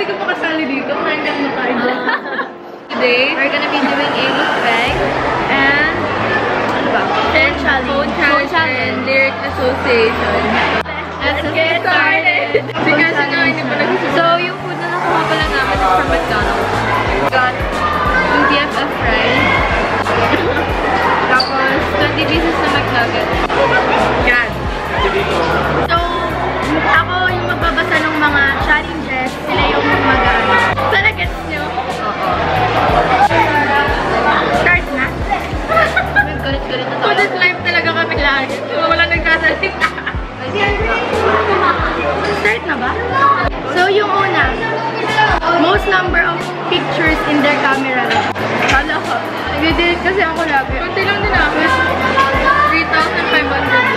ka pa kasali dito. Kumain lang na tayo. Today, we're gonna be doing a mukbang and ano ba? Phone challenge and lyric association. Let's get started! Kasi nga, hindi pa nagsusunod. So, yung food na nakuha pala namin is from McDonald's. We got 2 DFF fries. Tapos, 20 pieces na McNugget. Yan. So, ako yung magbabasa ng mga challenges, sila yung mag-ano. Sana gets nyo? Oo. Start na? Galit-galit na Student tayo. life talaga kami lagi. Wala nagkasalita. Start na ba? So, yung una, most number of pictures in their camera. Kala ko. Nag-delete kasi ako lagi. Kunti lang din namin. 3,500 lang.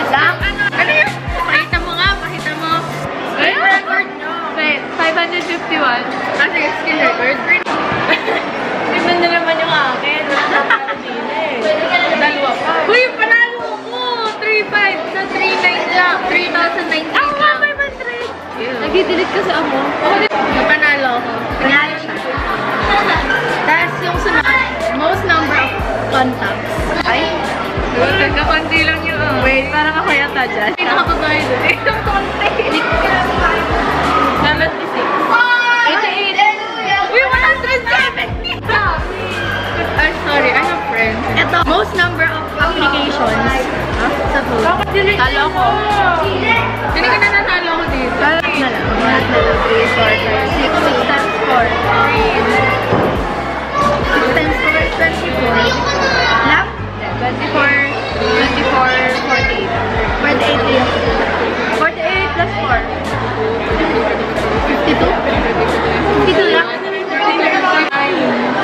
Lang? Ano yun? Pakita mo nga, pakita mo. Ay, Record nyo. 551. kasi skill record. Tignan na naman yung akin. Dalawa pa. Uy, panalo ko! 3,500 sa 3,900 lang. 3,019 lang. Ako nga, 500! Nag-delete kasi ako. Panalo ako. Panalo siya. Tapos yung sunod, most number of contacts. Ay? Nagkakunti lang yun. Wait, parang ako yata dyan. Hindi nakakatayo dun. Eh, yung konti. Nalat ni 6. 88! Uy, 170! I'm sorry, I have friends. Ito, most number of applications sa food. Talo ko. Hindi ka na nanalo ako dito. Lahat na lang. Lahat na lang. 3, 4, 5, 6. 6 times 4. 6 times 4, 24. Lang? 24, 48. 48 din. 48 plus 4. 52? 52 lang?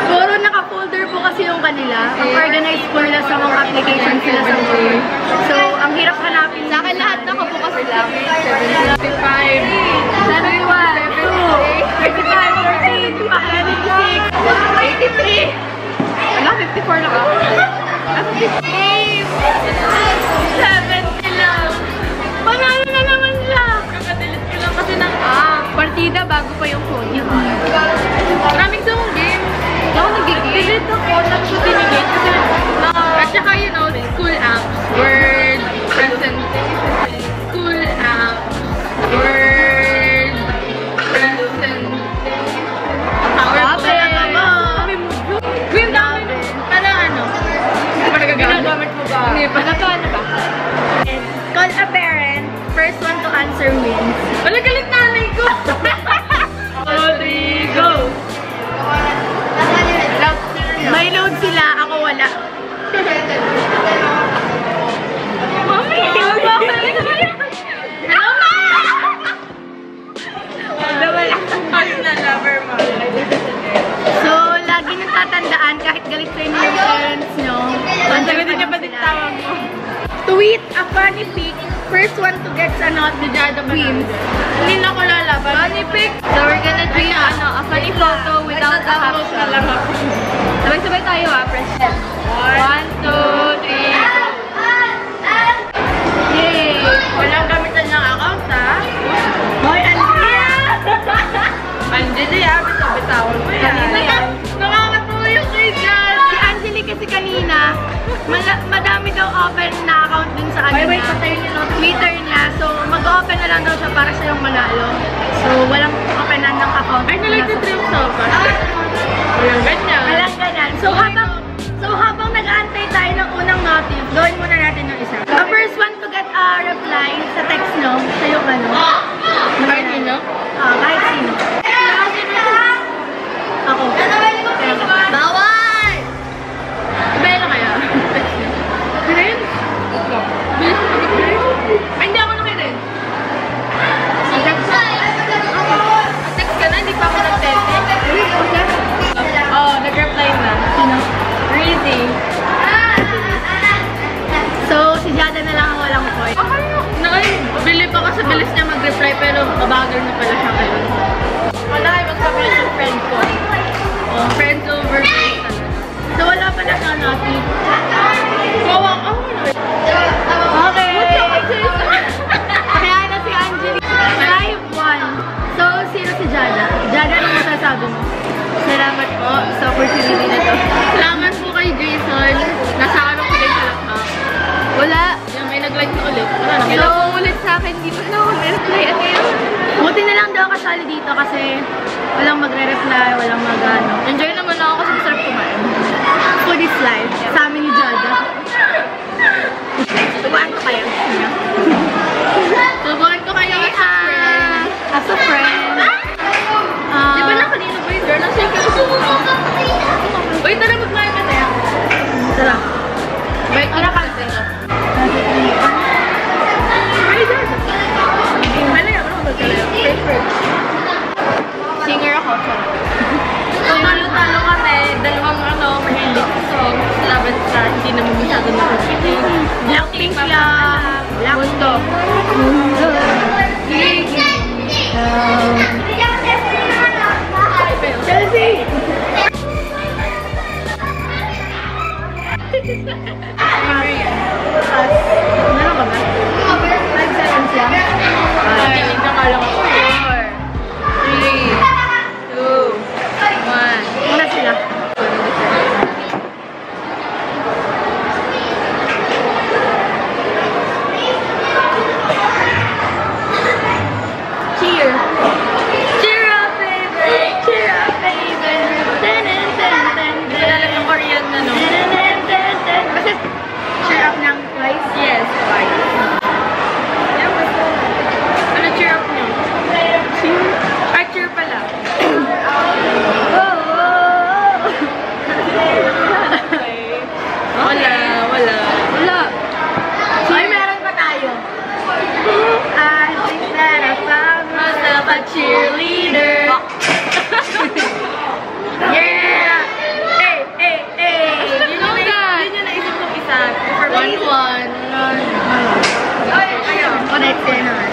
Puro naka-folder po kasi yung kanila. Ang organized po nila sa mga applications nila sa food. So, ang hirap hanapin. Sa akin lahat nakabukas lang. 75. 71, 2, 35, 14, 86, 83. Wala, 54 lang ako. 70 lang. Panalo na naman siya. Kakadelete ko lang kasi ng app. Partida bago pa yung phone niya. Maraming song game. Hindi ako nagigil. Ako, lang ko dinigate kasi at saka, you know, school apps, Word, present, school apps, Word, present, Kaya nga ba? Yung dami, parang ano, hindi pa nagagamit mo ba? Hindi pa. Ano ba? Call a parent. First one to answer wins. Wala galit nanay ko! 2, 3, go! May load sila, ako wala. Mami, wag mo ako Ayun na, lover mo. So, lagi nang tatandaan kahit galit sa inyo yung parents nyo. Sagutin niya ba din tawag mo? Tweet a funny pic. First one to get a not wins. Hindi na ako lalaban. Funny pic. So we're gonna tweet a funny photo without the caption. Sabay-sabay tayo press 1, 2, 3, go. Yay! Walang gamitan ng account, ha? Hoy, Andrea! Anjali, bitawan mo yan. Kanina yan. Nakakatuwa yung kay Jan. Si Angeli kasi kanina, madami daw open na account dun sa ano niya. Twitter niya. So, mag-open na lang daw siya para siya yung manalo. So, walang openan ng account. Ay, nalike the dream so far. Walang ganyan. Walang ganyan. So, habang nag-aantay tayo ng unang notif, gawin muna natin yung isa. The first one to get a reply sa text nyo, sa yung ano. Kahit sino? Kahit sino. Ako. Bawal! Bella kaya? Rin? Bilis mo mag-rin? Ay, hindi ako nakirin. Text ka na, hindi pa ako nag-text. Oh, nag-reply na. Sino? Ready. So, si nag-like na ulit. Wala na. Hello ulit sa akin, di ba na ako reply at ngayon? Buti na lang daw kasali dito kasi walang magre-reply, walang mag-ano. Enjoy naman ako kasi masarap kumain. Food is life. Sa amin ni Jada. Tubuan ko kayo. Tubuhan ko kayo As a friend. Di ba na kanina ba yung girl? Nasa yung kaso mo. Uy, tara magkain ka tayo. Tara. Wait, tara ka tayo. Singer ako. So, talo-talo kami. Dalawang mahilig song. Laban sa hindi naman masyado nakakinig. Blackpink lang. Mundo. Chelsea! Meron ka ba? 5 seconds lang. Kinig na nga lang ako. 4, 3, 2, 1. Una sila. Cheer! Cheer up, baby! Cheer up, baby! Hindi alam yung Korean na, no? Kasi cheer up ng twice. Yes, right. Ano cheer up nyo? Cheer. Ah, cheer pala. Wala. Ay, meron pa tayo. I think that I found myself a cheerleader. Yeah! Hey! You know that? Yun yung naisip kong isa. For 1-1. Ayun, connect kayo naman.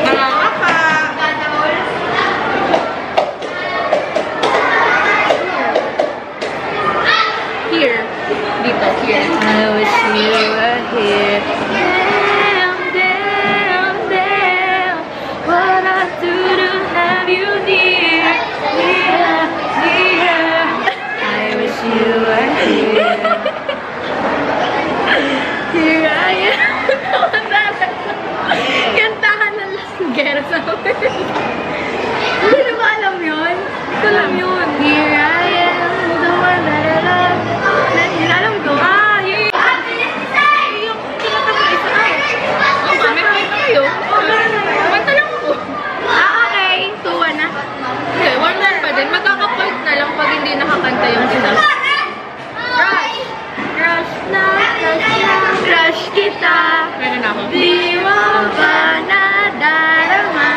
Nangangaka. Here. Dito. Here. I wish you were here. Damn. What I do to have you near. I wish you were here. Here I am. Kantahan na langgera sa amin. Hindi na ba alam yun? Ito lang yun. Here I am, the one that I love. Hindi na alam ko. Yung kinata mo isa na. Oh, mami, kami kayo. Manta lang ako. Okay. 2-1 na. Okay, 1-1 pa din. Magkaka-point na lang pag hindi nakakanta yung isa. Crush na, crush kita. Meron na ako. Di mo ba nadarama?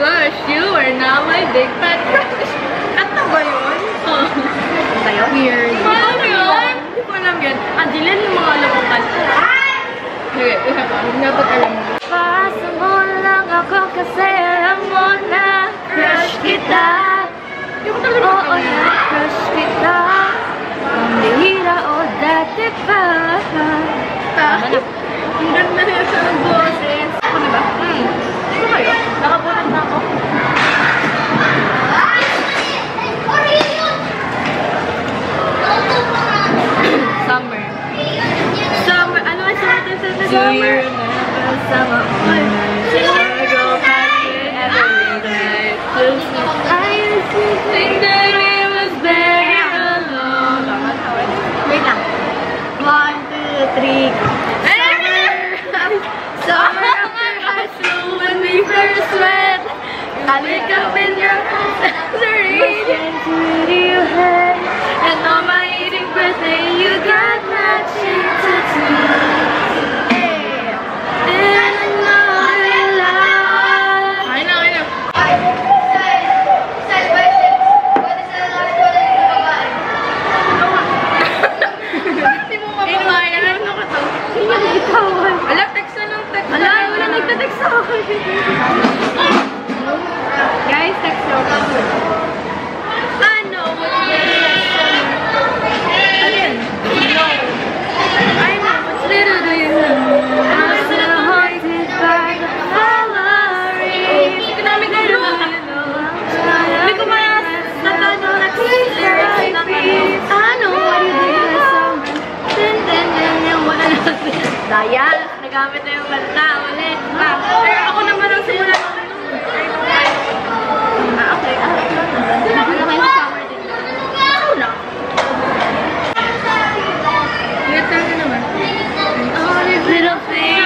Blush. You are now my big fat crush. Kanta ba yun? Oh. Tayo? Weird. Ano yun? Hindi ko alam yan. Andilan yung mga labukan. Okay, dapat alam mo. Pasa mo lang ako kasi alam mo na crush kita. Oo na, crush kita. Ang bihira o dati pa. Ang ganda niya siya ng boses. Ako na ba? Ano kayo? Nakabulat na ako. Summer. Summer. Ano ang summer sa Do summer? you remember summer nights? I go back to every night. I used to think that it was better alone. Wait lang. 1, 2, 3. Summer after high school when we first met. I wake up in your Radiohead, and on my 18th birthday you got matching tattoos. And another life. Ay na. Hindi mo mababayan. Ano ko to? Sino yung itawan? Ala, text na lang. Ala, wala nagtatext sa akin. Guys, text ako. Ano? What's better than summer? Alin? No. I know. What's better do you know? I'm so haunted by the memories. Hindi namin gano'n. Hindi ko matatano na t-shirt ng ano. Ano? What do you do this summer? Dahil, nagamit na yung kanta ulit. Pero ako naman ang simula ng okay. Wala kayo summer din. Ako na. Gata na naman. All these little things.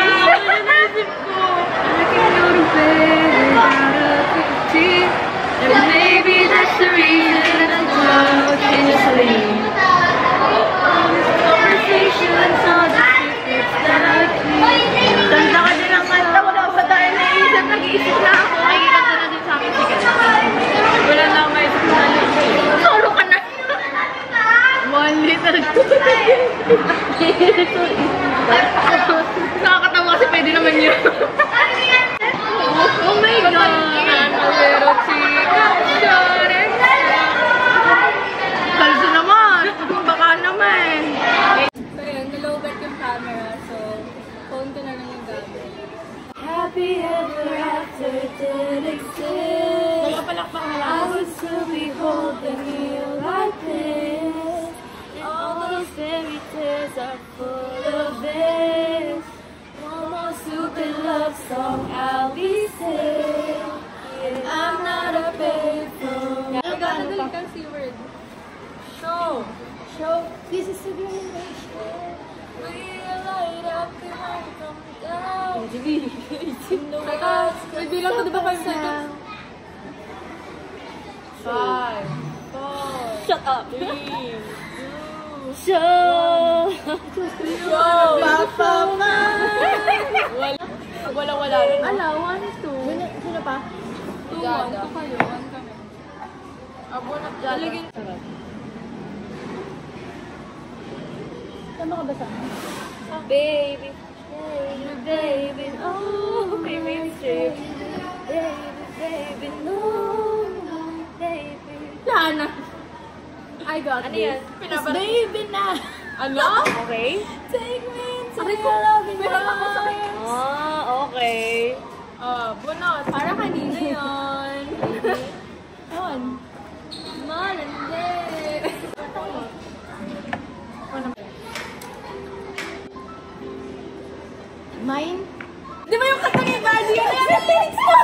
Naisip ko. Looking your bed. And maybe that's the reason that the world is asleep. Conversations on the secrets that I keep. Ganda ka din ang kanta. Wala pa tayo naisip. Nag-iisip na ako. Makikita na din sa akin. Sige. Wala na may solo ka na. 1 liter. Nakakatawa kasi pwede naman yun. Oh my God. I'm a little chica. Kalso naman. Baka naman. So yun, nalobat yung camera. So, phone ko na lang yung gamit. Happy ever after did exist. I would still be holding you like this. And all those fairy tales are full of this. One more stupid love song I'll be singing. I'm not a payphone. Gagawin kang C-word. Show. This is the generation. We'll light up the heart come down. May bilang ko diba 5 seconds? 5, 4, shut up. 3, 2, show. Papa man. Wala rin. Ala, 1, 2. Sino pa? 2, 1. 2 kayo, 1 kami. Abunot dyan. Aligin. Tama ka ba sa akin? Baby, baby, oh, baby, baby, no, baby. Lana. I got this. It's baby na. Ano? Okay. Take me into your loving arms. Ah, okay. Bunot. Para kanina yun. Yun. Malandi. Mine? Di ba yung kanta ni Buddy? Ano yung lyrics mo?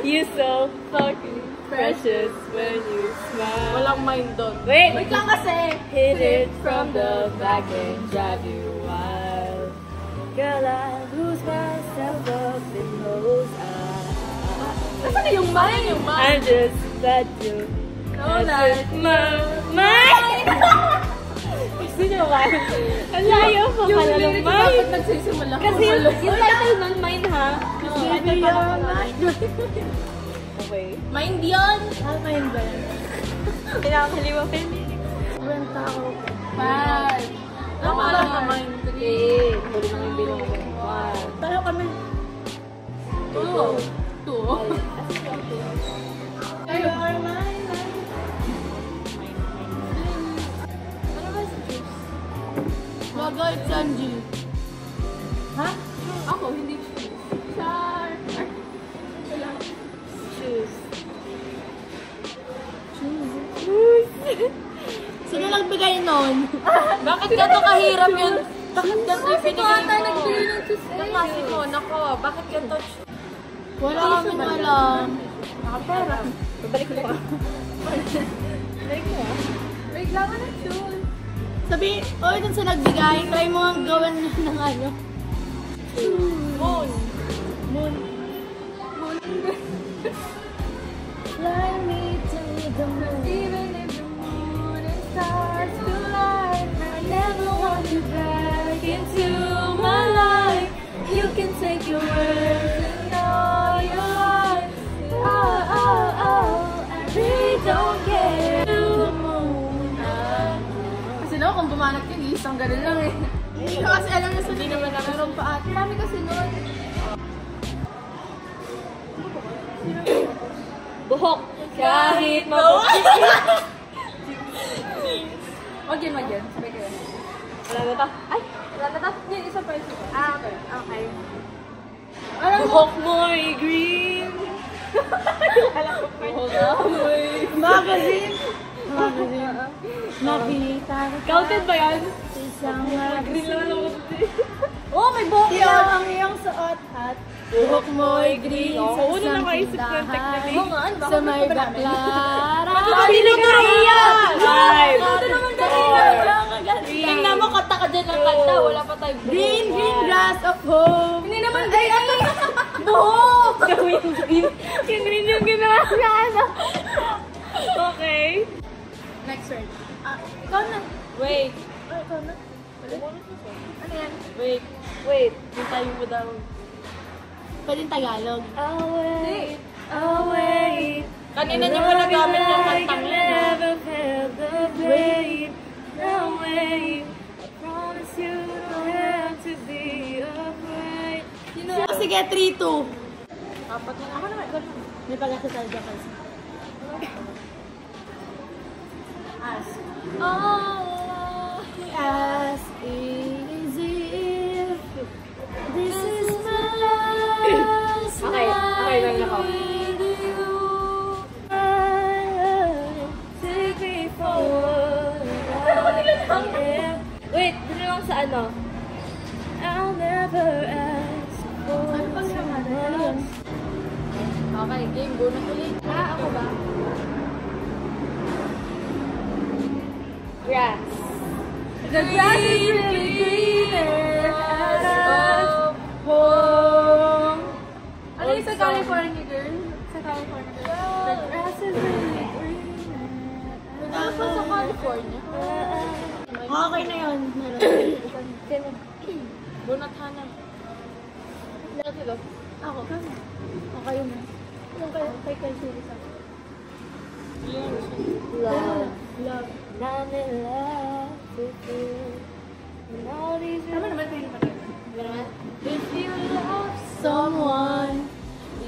You so fucking precious when you smile. Walang mind doon. Wait lang kasi. Hit it from the back and drive you wild. Girl, I lose myself up in those eyes. Asan na yung mine? I'm just glad you know that mine. Gusto nyo ba? Ang layo pa pala ng mine. Kasi yung title nun, mine ha? Yung title pala pala. Okay. Mind yun? Ah, mind ba yan? Pinakakaliwa pa yung lyrics. Sobrang tao. 5. Tama lang na mind. 3. Huli nang yung bilong ko. 1. Tayo kami. 2. 2. Tayo are mine. Bagay, Sanji. Ha? Ako, hindi shoes. Char. Wala. Shoes. Sino nagbigay nun? Bakit ganito kahirap yun? Bakit ganito yung pinigay mo? Nagbigay ng shoes eh. Nakasi mo, nako. Bakit ganito? Wala kami alam. Nakapera. Babalik ko pa. Balik mo ah. Wait lang na shoes. Sabi, oy, dun sa nagbigay, try mo ang gawin ng ano. Moon. Fly me to the moon. Even if the moon and stars collide, I never want you back into my life. You can take your words and all your lies. Oh, I really don't care. The moon. No, kung bumanat yun, isang ganun lang eh. Hindi ko kasi alam na sa hindi naman namin meron pa at marami kasi nun. Buhok! Kahit mabuhok! Wag yan. Sabay kayo. Wala na to? Ay! Wala na to? Yan, isa pa ito. Ah, okay. Buhok mo'y green! Buhok mo'y magazine! Nakita ka. Counted ba yan? Isang green lang ako. Oh, may buhok Di na. ang iyong suot at buhok mo'y green sa Oo, isang nakaisip ko yung technique. Oo nga, ano ba? Sa may baklara. Hindi ka naiiyak. Five. Ito naman kanina. Wala ka ganda. Tingnan mo, kanta ka dyan ng kanta. Wala pa tayong buhok. Green, green grass of home. Hindi naman green. Buhok. Yung green yung ginawa niya, ano? Okay. Next word. Ikaw na. Wait. Ikaw na. Ano yan? Wait. Wait. Hintayin mo daw. Pwedeng Tagalog. I'll wait. I'll wait. Kanina niyo mo nagamit yung kantang yun. Never felt the pain. No way. I promise you don't have to be afraid. Sige, 3-2. Apat na ako naman. May pag-exercise ka kasi. Ask. All Ask is if this is my last Okay, okay lang ako. with you. Take me forward. Wait, dito lang sa ano? I'll never ask for too much. Okay, game. Go na ulit. Ako ba? Grass. The grass is really greener at home. Ano yung sa California, girl? Sa California, girl. The grass is really greener. Nasa sa California. Okay na yun. Meron. Bunat Hana. Ako. Okay yun na. Yung kay Siri sa Love. Love. I'm in love with you. And all these Tama naman kayo naman. if you love Someone,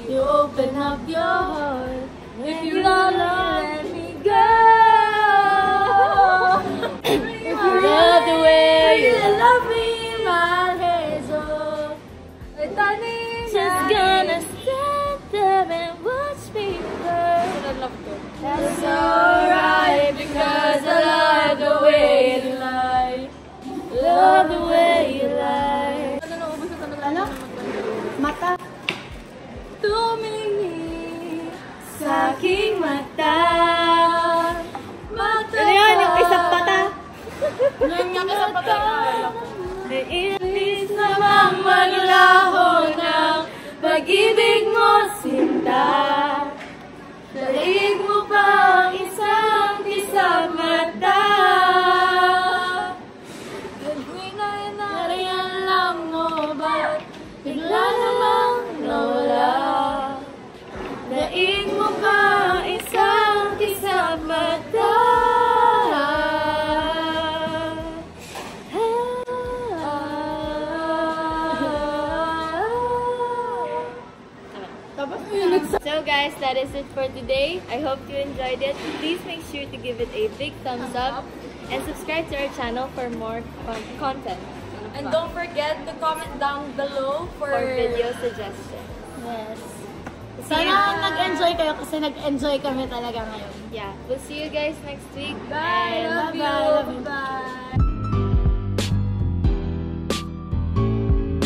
you open up your heart. if you let me go. If you love the way you love me, my hands off. Just gonna stand there and watch me burn. Love ko. That's alright because I love the way you lie. Love the way you lie. Ano? Mata. Tumingin sa aking mata. Mata. Ano yan? Yung isang pata? Yan nga kasi patay na. Naiinis namang maglaho ng pag-ibig mo, sinta. Daig mo pa ang isang kisang mata. Nariyan lang mo ba? Bigla namang nawala. Daig mo pa ang isang kisang mata. So guys, that is it for today. I hope you enjoyed it. Please make sure to give it a big thumbs up and subscribe to our channel for more content. And don't forget to comment down below for For video suggestions. Yes. Sana nag-enjoy kayo kasi nag-enjoy kami talaga ngayon. Yeah, we'll see you guys next week. Bye! And Love you! Bye!